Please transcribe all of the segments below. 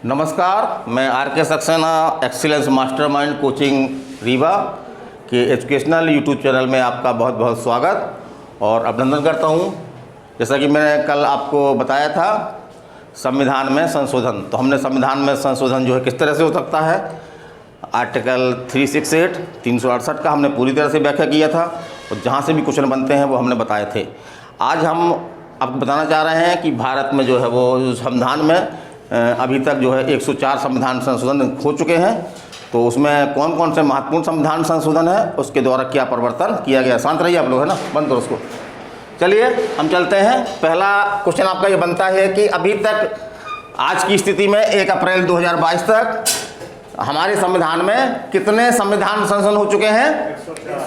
नमस्कार, मैं R K. Saxena Excellence Mastermind coaching Rewa के एजुकेशनल यूट्यूब चैनल में आपका बहुत बहुत स्वागत और अभिनंदन करता हूं। जैसा कि मैंने कल आपको बताया था संविधान में संशोधन, तो हमने संविधान में संशोधन जो है किस तरह से हो सकता है, आर्टिकल 368 368 का हमने पूरी तरह से व्याख्या किया था और जहाँ से भी क्वेश्चन बनते हैं वो हमने बताए थे। आज हम आपको बताना चाह रहे हैं कि भारत में जो है वो संविधान में अभी तक जो है 104 संविधान संशोधन हो चुके हैं। तो उसमें कौन कौन से महत्वपूर्ण संविधान संशोधन है, उसके द्वारा क्या परिवर्तन किया गया। शांत रहिए आप लोग, है ना, बंद करो उसको। चलिए हम चलते हैं। पहला क्वेश्चन आपका ये बनता है कि अभी तक आज की स्थिति में 1 अप्रैल 2022 तक हमारे संविधान में कितने संविधान संशोधन हो चुके हैं।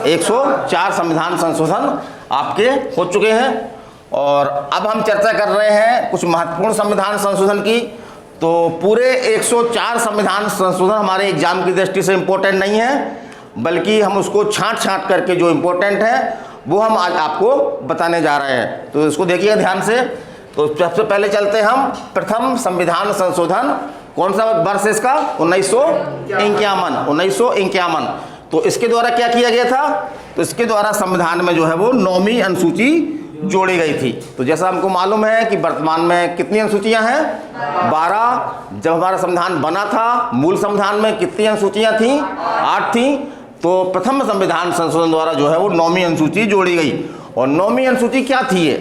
104 संविधान संशोधन आपके हो चुके हैं। और अब हम चर्चा कर रहे हैं कुछ महत्वपूर्ण संविधान संशोधन की। तो पूरे 104 संविधान संशोधन हमारे एग्जाम की दृष्टि से इम्पोर्टेंट नहीं है, बल्कि हम उसको छांट करके जो इम्पोर्टेंट है वो हम आज आपको बताने जा रहे हैं। तो इसको देखिए ध्यान से। तो सबसे पहले चलते हम प्रथम संविधान संशोधन, कौन सा वर्ष इसका, 1951। तो इसके द्वारा क्या किया गया था, तो इसके द्वारा संविधान में जो है वो 9वीं अनुसूची जोड़ी गई थी। तो जैसा हमको मालूम है कि वर्तमान में कितनी अनुसूचियां हैं, 12। जब हमारा संविधान बना था मूल संविधान में कितनी अनुसूचियां थी, 8 थी। तो प्रथम संविधान संशोधन द्वारा जो है वो 9वीं अनुसूची जोड़ी गई। और 9वीं अनुसूची क्या थी ये,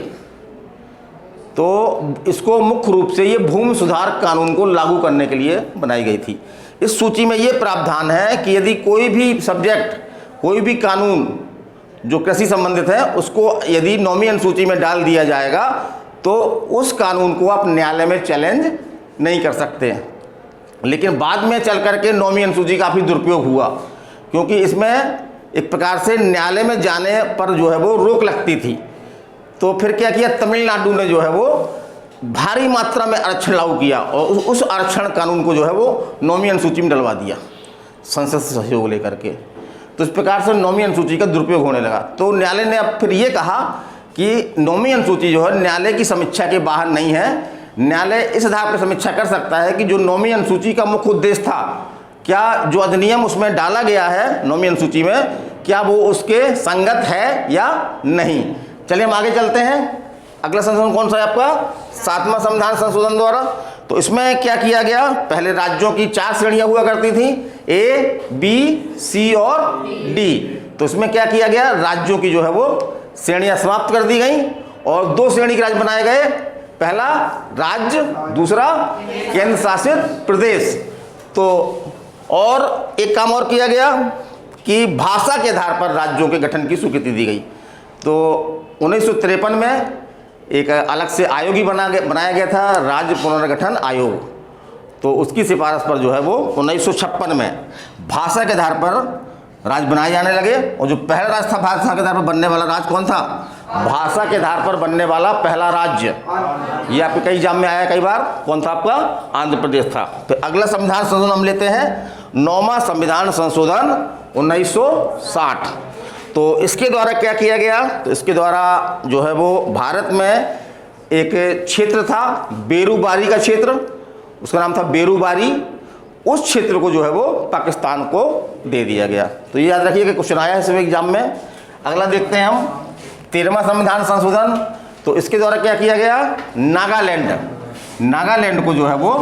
तो इसको मुख्य रूप से ये भूमि सुधार कानून को लागू करने के लिए बनाई गई थी। इस सूची में ये प्रावधान है कि यदि कोई भी सब्जेक्ट, कोई भी कानून जो कृषि संबंधित है, उसको यदि 9वीं अनुसूची में डाल दिया जाएगा तो उस कानून को आप न्यायालय में चैलेंज नहीं कर सकते। लेकिन बाद में चल करके 9वीं अनुसूची का काफ़ी दुरुपयोग हुआ, क्योंकि इसमें एक प्रकार से न्यायालय में जाने पर जो है वो रोक लगती थी। तो फिर क्या किया, तमिलनाडु ने जो है वो भारी मात्रा में आरक्षण लागू किया और उस आरक्षण कानून को जो है वो 9वीं अनुसूची में डलवा दिया संसद से सहयोग लेकर के। तो इस प्रकार से 9वीं अनुसूची का दुरुपयोग होने लगा। तो न्यायालय ने अब फिर ये कहा कि 9वीं अनुसूची जो है न्यायालय की समीक्षा के बाहर नहीं है। न्यायालय इस आधार पर समीक्षा कर सकता है कि जो 9वीं अनुसूची का मुख्य उद्देश्य था, क्या जो अधिनियम उसमें डाला गया है 9वीं अनुसूची में, क्या वो उसके संगत है या नहीं। चलिए हम आगे चलते हैं। अगला संशोधन कौन सा है आपका, 7वां संविधान संशोधन द्वारा। तो इसमें क्या किया गया, पहले राज्यों की 4 श्रेणियां हुआ करती थी, A, B, C और D। तो इसमें क्या किया गया, राज्यों की जो है वो श्रेणियां समाप्त कर दी गई और 2 श्रेणी के राज्य बनाए गए। पहला राज्य, दूसरा केंद्र शासित प्रदेश। तो और एक काम और किया गया कि भाषा के आधार पर राज्यों के गठन की स्वीकृति दी गई। तो 1953 में एक अलग से आयोग ही बनाया गया था, राज्य पुनर्गठन आयोग। तो उसकी सिफारिश पर जो है वो 1956 में भाषा के आधार पर राज्य बनाए जाने लगे। और जो पहला राज्य था भाषा के आधार पर बनने वाला राज्य कौन था, भाषा के आधार पर बनने वाला पहला राज्य, ये आपके कई एग्जाम में आया कई बार, कौन था आपका, आंध्र प्रदेश था। तो अगला संविधान संशोधन हम लेते हैं 9वां संविधान संशोधन 1960। तो इसके द्वारा क्या किया गया, तो इसके द्वारा जो है वो भारत में एक क्षेत्र था बेरूबारी का क्षेत्र, उसका नाम था बेरूबारी। उस क्षेत्र को जो है वो पाकिस्तान को दे दिया गया। तो ये याद रखिए कि क्वेश्चन आया है इसमें एग्जाम में। अगला देखते हैं हम 13वां संविधान संशोधन। तो इसके द्वारा क्या किया गया, नागालैंड को जो है वो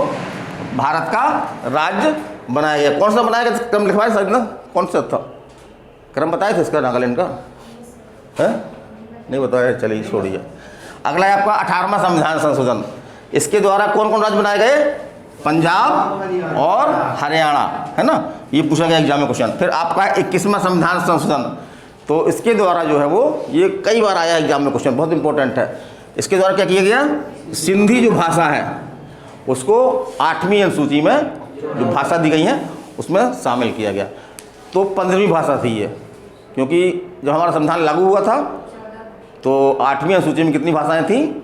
भारत का राज्य बनाया गया। कौन सा बनाया गया, क्रम लिखवाए सर ना, कौन सा था क्रम बताए थे इसका, नागालैंड का है नहीं बताया, चलिए छोड़िए। अगला है आपका 18वां संविधान संशोधन। इसके द्वारा कौन कौन राज्य बनाए गए, पंजाब और हरियाणा, है ना, ये पूछा गया एग्जाम में क्वेश्चन। फिर आपका 21वां संविधान संशोधन। तो इसके द्वारा जो है वो ये कई बार आया एग्जाम में क्वेश्चन, बहुत इंपॉर्टेंट है। इसके द्वारा क्या किया गया, सिंधी जो भाषा है उसको 8वीं अनुसूची में जो भाषा दी गई है उसमें शामिल किया गया। तो 15वीं भाषा थी ये, क्योंकि जब हमारा संविधान लागू हुआ था तो 8वीं अनुसूची में कितनी भाषाएं थी,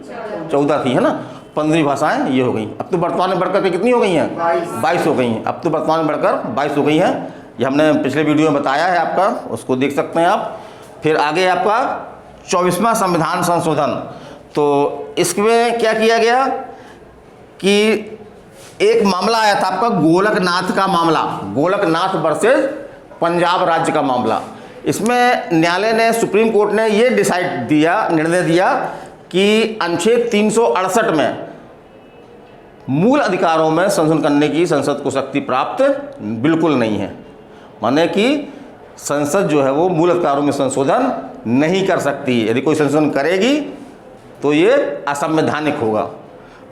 14 थी, है ना। 15वीं भाषाएं ये हो गई। अब तो वर्तमान में बढ़कर के कितनी हो गई हैं, 22 हो गई हैं। अब तो वर्तमान में बढ़कर 22 हो गई हैं। ये हमने पिछले वीडियो में बताया है आपका, उसको देख सकते हैं आप। फिर आगे आपका 24वां संविधान संशोधन। तो इसमें क्या किया गया कि एक मामला आया था आपका गोलकनाथ का मामला, गोलकनाथ वर्सेस पंजाब राज्य का मामला। इसमें न्यायालय ने, सुप्रीम कोर्ट ने ये निर्णय दिया कि अनुच्छेद 368 में मूल अधिकारों में संशोधन करने की संसद को शक्ति प्राप्त बिल्कुल नहीं है। माने कि संसद जो है वो मूल अधिकारों में संशोधन नहीं कर सकती। यदि कोई संशोधन करेगी तो ये असंवैधानिक होगा।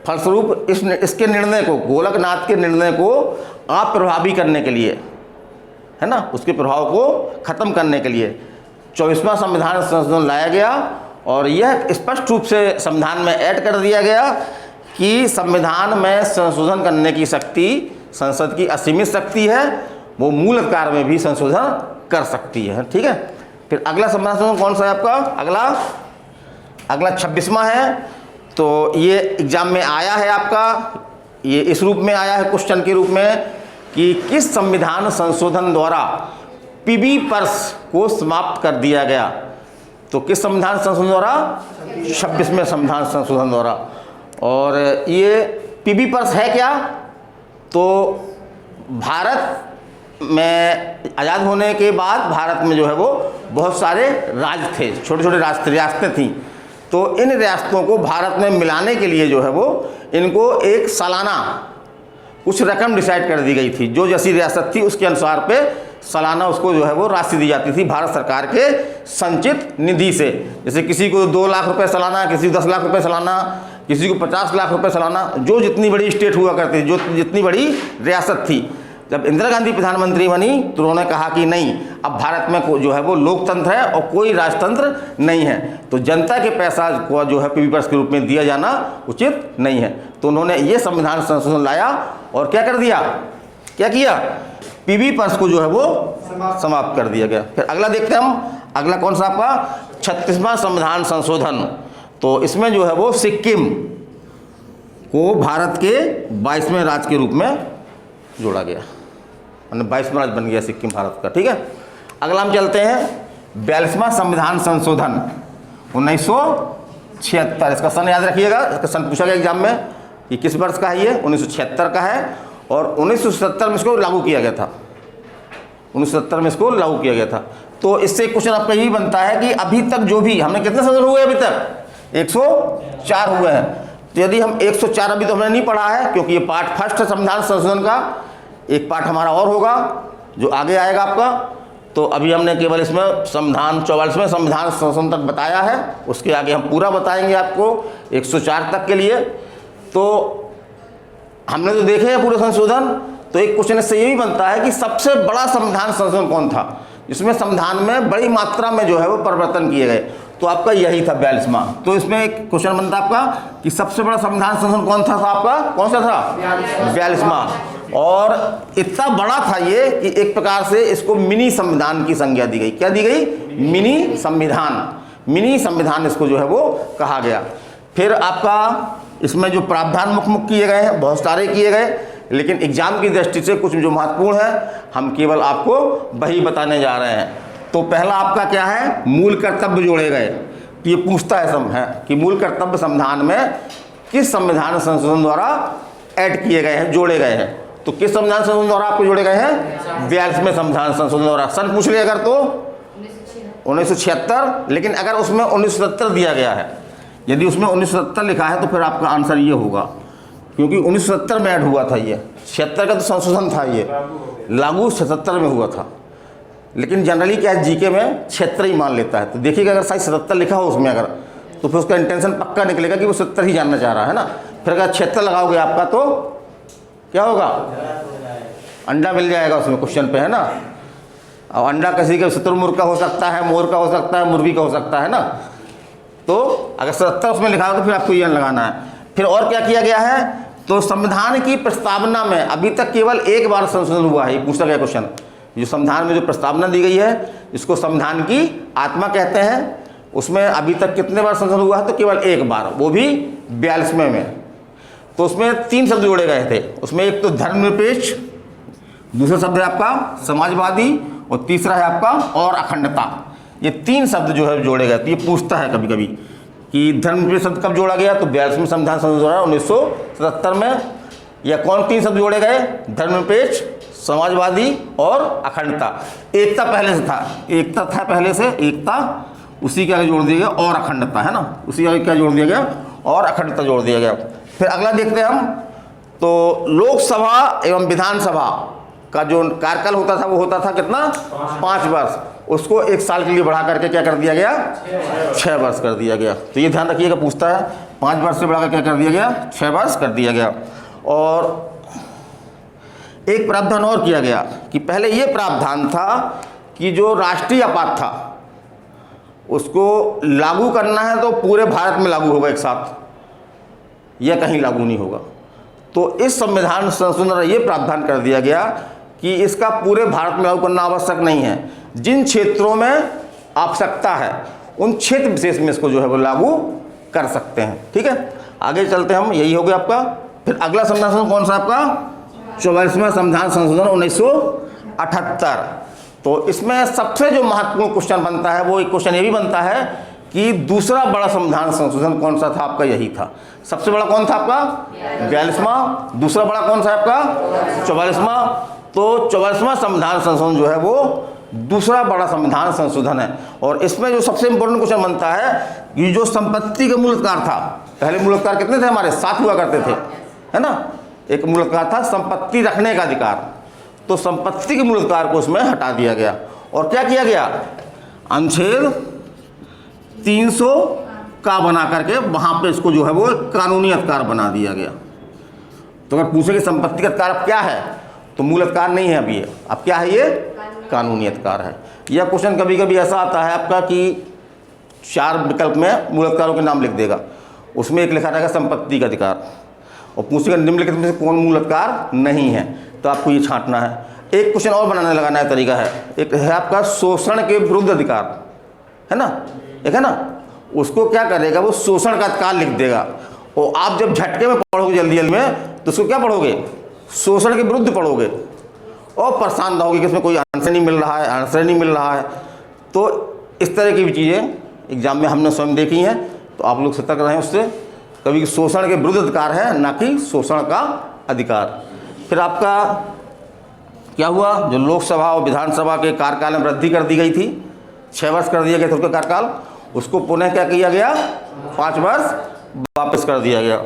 फलस्वरूप इसके निर्णय को, गोलकनाथ के निर्णय को अप्रभावी करने के लिए, है ना, उसके प्रभाव को खत्म करने के लिए 24वां संविधान संशोधन लाया गया और यह स्पष्ट रूप से संविधान में ऐड कर दिया गया कि संविधान में संशोधन करने की शक्ति संसद की असीमित शक्ति है, वो मूल अधिकार में भी संशोधन कर सकती है। ठीक है। फिर अगला संविधान संशोधन कौन सा है आपका? अगला 26वां है। तो ये एग्जाम में आया है आपका, ये इस रूप में आया है क्वेश्चन के रूप में कि किस संविधान संशोधन द्वारा पीबी पर्स को समाप्त कर दिया गया। तो किस संविधान संशोधन द्वारा? 26वें संविधान संशोधन द्वारा। और ये पीबी पर्स है क्या? तो भारत में आज़ाद होने के बाद भारत में जो है वो बहुत सारे राज्य थे, छोटे छोटे रियासतें थीं। तो इन रियासतों को भारत में मिलाने के लिए जो है वो इनको एक सालाना कुछ रकम डिसाइड कर दी गई थी। जो जैसी रियासत थी उसके अनुसार पे सालाना उसको जो है वो राशि दी जाती थी भारत सरकार के संचित निधि से। जैसे किसी को 2 लाख रुपए सालाना, किसी को 10 लाख रुपए सालाना, किसी को 50 लाख रुपए सालाना, जो जितनी बड़ी स्टेट हुआ करती थी, जो जितनी बड़ी रियासत थी। जब इंदिरा गांधी प्रधानमंत्री बनी तो उन्होंने कहा कि नहीं, अब भारत में जो है वो लोकतंत्र है और कोई राजतंत्र नहीं है, तो जनता के पैसा को जो है पीबी पर्स के रूप में दिया जाना उचित नहीं है। तो उन्होंने ये संविधान संशोधन लाया और क्या कर दिया, क्या किया, पीबी पर्स को जो है वो समाप्त कर दिया गया। फिर अगला देखते हैं हम, अगला कौन सा आपका 36वां संविधान संशोधन। तो इसमें जो है वो सिक्किम को भारत के 22वें राज्य के रूप में जोड़ा गया, 22वां राज्य बन गया सिक्किम भारत का। ठीक है। अगला हम चलते हैं 42वां संविधान संशोधन 1976। इसका सन याद रखिएगा, इसका सन पूछा गया एग्जाम में कि किस वर्ष का है ये, 1976 का है। और 1970 में इसको लागू किया गया था, 1970 में इसको लागू किया गया था। तो इससे क्वेश्चन आपका यही बनता है कि अभी तक जो भी हमने कितने संशोधन हुए अभी तक 104 हुए हैं। तो यदि हम 104 अभी तो हमने नहीं पढ़ा है क्योंकि ये पार्ट फर्स्ट है संविधान संशोधन का, एक पार्ट हमारा और होगा जो आगे आएगा आपका। तो अभी हमने केवल इसमें संविधान 44वें संविधान संशोधन तक बताया है, उसके आगे हम पूरा बताएंगे आपको 104 तक के लिए। तो हमने तो देखे हैं पूरे संशोधन। तो एक क्वेश्चन इससे ये भी बनता है कि सबसे बड़ा संविधान संशोधन कौन था जिसमें संविधान में बड़ी मात्रा में जो है वो परिवर्तन किए गए। तो आपका यही था 42वां। तो इसमें एक क्वेश्चन बनता है आपका कि सबसे बड़ा संविधान संशोधन कौन था आपका, कौन सा था, 42वां। और इतना बड़ा था ये कि एक प्रकार से इसको मिनी संविधान की संज्ञा दी गई। क्या दी गई, मिनी संविधान, मिनी संविधान इसको जो है वो कहा गया। फिर आपका इसमें जो प्रावधान मुख्य किए गए हैं, बहुत सारे किए गए, लेकिन एग्जाम की दृष्टि से कुछ जो महत्वपूर्ण है हम केवल आपको वही बताने जा रहे हैं। तो पहला आपका क्या है, मूल कर्तव्य जोड़े गए। तो ये पूछता है सब है कि मूल कर्तव्य संविधान में किस संविधान संशोधन द्वारा ऐड किए गए हैं, जोड़े गए हैं। तो किस संविधान संशोधन द्वारा आपको जोड़े गए हैं, 42वें संविधान संशोधन द्वारा। सन पूछ लिया अगर तो 1976, लेकिन अगर उसमें 1970 दिया गया है, यदि उसमें 1970 लिखा है तो फिर आपका आंसर ये होगा, क्योंकि 1970 में ऐड हुआ था ये। 76 का तो संशोधन था, ये लागू 77 में हुआ था। लेकिन जनरली क्या है, जीके में 76 ही मान लेता है। तो देखिएगा अगर साइज 77 लिखा हो उसमें अगर, तो फिर उसका इंटेंशन पक्का निकलेगा कि वो 70 ही जानना चाह रहा है ना। फिर अगर 76 लगाओगे आपका तो क्या होगा, अंडा मिल जाएगा उसमें क्वेश्चन पे, है ना। और अंडा किसी का शुतुरमुर्ग का हो सकता है, मोर का हो सकता है, मुर्गी का हो सकता है ना। तो अगर 77 उसमें लिखा हो तो फिर आपको ये लगाना है। फिर और क्या किया गया है, तो संविधान की प्रस्तावना में अभी तक केवल एक बार संशोधन हुआ है। ये पूछा गया क्वेश्चन, जो संविधान में जो प्रस्तावना दी गई है इसको संविधान की आत्मा कहते हैं, उसमें अभी तक कितने बार संशोधन हुआ है, तो केवल एक बार, वो भी 42वें में। तो उसमें 3 शब्द जोड़े गए थे। उसमें एक तो धर्मनिरपेक्ष, दूसरा शब्द है आपका समाजवादी, और तीसरा है आपका और अखंडता। ये 3 शब्द जो है जोड़े गए। तो ये पूछता है कभी कभी कि धर्मनिरपेक्ष शब्द कब जोड़ा गया, तो 42वें संविधान संशोधन द्वारा 1977 में। या कौन 3 शब्द जोड़े गए? धर्मनिरपेक्ष, समाजवादी और अखंडता। एकता पहले से था, एकता था पहले से, एकता उसी के आगे जोड़ दिया गया और अखंडता, है ना, उसी आगे क्या जोड़ दिया गया? और अखंडता जोड़ दिया गया। फिर अगला देखते हैं हम, तो लोकसभा एवं विधानसभा का जो कार्यकाल होता था वो होता था कितना? 5 वर्ष। उसको 1 साल के लिए बढ़ा करके क्या कर दिया गया? 6 वर्ष कर दिया गया। तो ये ध्यान रखिएगा, पूछता है 5 वर्ष से बढ़ाकर क्या कर दिया गया? 6 वर्ष कर दिया गया। और एक प्रावधान और किया गया कि पहले ये प्रावधान था कि जो राष्ट्रीय आपात था उसको लागू करना है तो पूरे भारत में लागू होगा एक साथ, यह कहीं लागू नहीं होगा। तो इस संविधान संशोधन में ये प्रावधान कर दिया गया कि इसका पूरे भारत में लागू करना आवश्यक नहीं है। जिन क्षेत्रों में आवश्यकता है उन क्षेत्र विशेष में इसको जो है वो लागू कर सकते हैं। ठीक है, आगे चलते हैं हम, यही हो गया आपका। फिर अगला संविधान संशोधन कौन सा आपका? 44वां संविधान संशोधन 1978। तो इसमें सबसे जो महत्वपूर्ण क्वेश्चन बनता है वो एक क्वेश्चन ये भी बनता है कि दूसरा बड़ा संविधान संशोधन कौन सा था आपका? यही था। सबसे बड़ा कौन था आपका? 42वां। दूसरा बड़ा कौन सा आपका? 44वां। तो 44वां संविधान संशोधन जो है वो दूसरा बड़ा संविधान संशोधन है। और इसमें जो सबसे इंपॉर्टेंट क्वेश्चन बनता है कि जो संपत्ति का मूल अधिकार था, पहले मूल अधिकार कितने थे हमारे? 7 हुआ करते थे, है ना। एक मूल अधिकार था संपत्ति रखने का अधिकार, तो संपत्ति के मूल अधिकार को उसमें हटा दिया गया। और क्या किया गया? अनुच्छेद 300 का बना करके वहाँ पे इसको जो है वो कानूनी अधिकार बना दिया गया। तो अगर पूछे कि संपत्ति का अधिकार अब क्या है, तो मूल अधिकार नहीं है अभी, अब क्या है? ये कानूनी अधिकार है। यह क्वेश्चन कभी कभी ऐसा आता है आपका कि 4 विकल्प में मूल अधिकारों के नाम लिख देगा, उसमें एक लिखा रहेगा संपत्ति का अधिकार, और पूछेगा निम्नलिखित में से कौन मूल अधिकार नहीं है, तो आपको ये छांटना है। एक क्वेश्चन और बनाने लगा नया तरीका है, एक है आपका शोषण के विरुद्ध अधिकार, है ना, एक है ना, उसको क्या करेगा वो शोषण का अधिकार लिख देगा। और आप जब झटके में पढ़ोगे जल्दी जल्दी में, तो उसको क्या पढ़ोगे? शोषण के विरुद्ध पढ़ोगे और परेशान रहोगे कि इसमें कोई आंसर नहीं मिल रहा है, आंसर नहीं मिल रहा है। तो इस तरह की भी चीज़ें एग्जाम में हमने स्वयं देखी हैं, तो आप लोग सतर्क रहें उससे। कभी शोषण के विरुद्ध अधिकार है, ना कि शोषण का अधिकार। फिर आपका क्या हुआ? जो लोकसभा और विधानसभा के कार्यकाल में वृद्धि कर दी गई थी, 6 वर्ष कर दिया गया था उसका कार्यकाल, उसको पुनः क्या किया गया? 5 वर्ष वापस कर दिया गया।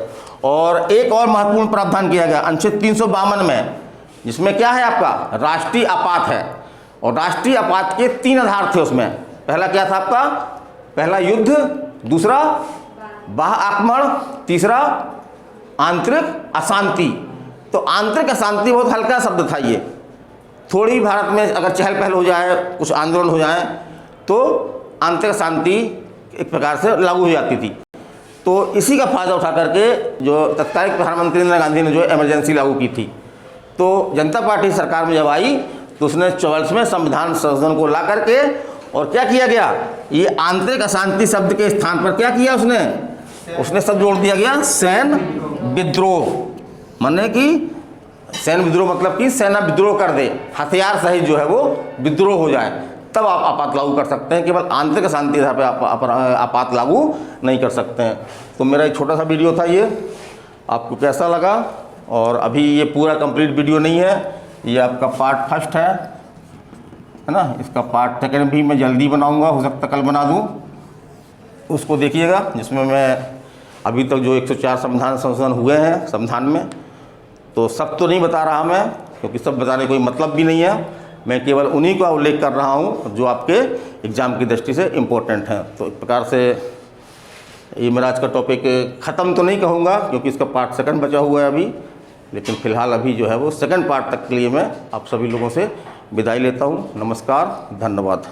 और एक और महत्वपूर्ण प्रावधान किया गया अनुच्छेद 352 में, जिसमें क्या है आपका? राष्ट्रीय आपात है। और राष्ट्रीय आपात के 3 आधार थे उसमें। पहला क्या था आपका? पहला युद्ध, दूसरा बाह्य आक्रमण, तीसरा आंतरिक अशांति। तो आंतरिक अशांति बहुत हल्का शब्द था ये, थोड़ी भारत में अगर चहल पहल हो जाए, कुछ आंदोलन हो जाए, तो आंतरिक अशांति एक प्रकार से लागू हो जाती थी। तो इसी का फायदा उठा करके जो तत्कालीन प्रधानमंत्री इंदिरा गांधी ने जो इमरजेंसी लागू की थी, तो जनता पार्टी सरकार में जब आई तो उसने 44वें संविधान संशोधन को ला करके और क्या किया गया? ये आंतरिक अशांति शब्द के स्थान पर क्या किया उसने शब्द जोड़ दिया गया सैन्य विद्रोह। माने कि सैन्य विद्रोह मतलब कि सेना विद्रोह कर दे, हथियार सहित जो है वो विद्रोह हो जाए, तब आप आपात लागू कर सकते हैं। केवल आंतरिक अशांति आधार पर आपात लागू नहीं कर सकते हैं। तो मेरा एक छोटा सा वीडियो था ये, आपको कैसा लगा? और अभी ये पूरा कंप्लीट वीडियो नहीं है, ये आपका पार्ट 1 है ना। इसका पार्ट 2 भी मैं जल्दी बनाऊंगा, हो सकता कल बना दूं, उसको देखिएगा, जिसमें मैं अभी तक जो 104 संविधान संशोधन हुए हैं संविधान में, तो सब तो नहीं बता रहा मैं, क्योंकि सब बताने कोई मतलब भी नहीं है। मैं केवल उन्हीं का उल्लेख कर रहा हूं जो आपके एग्ज़ाम की दृष्टि से इम्पोर्टेंट हैं। तो इस प्रकार से ये मेरा आज का टॉपिक ख़त्म तो नहीं कहूँगा, क्योंकि इसका पार्ट 2 बचा हुआ है अभी, लेकिन फ़िलहाल अभी जो है वो 2nd पार्ट तक के लिए मैं आप सभी लोगों से विदाई लेता हूँ। नमस्कार, धन्यवाद।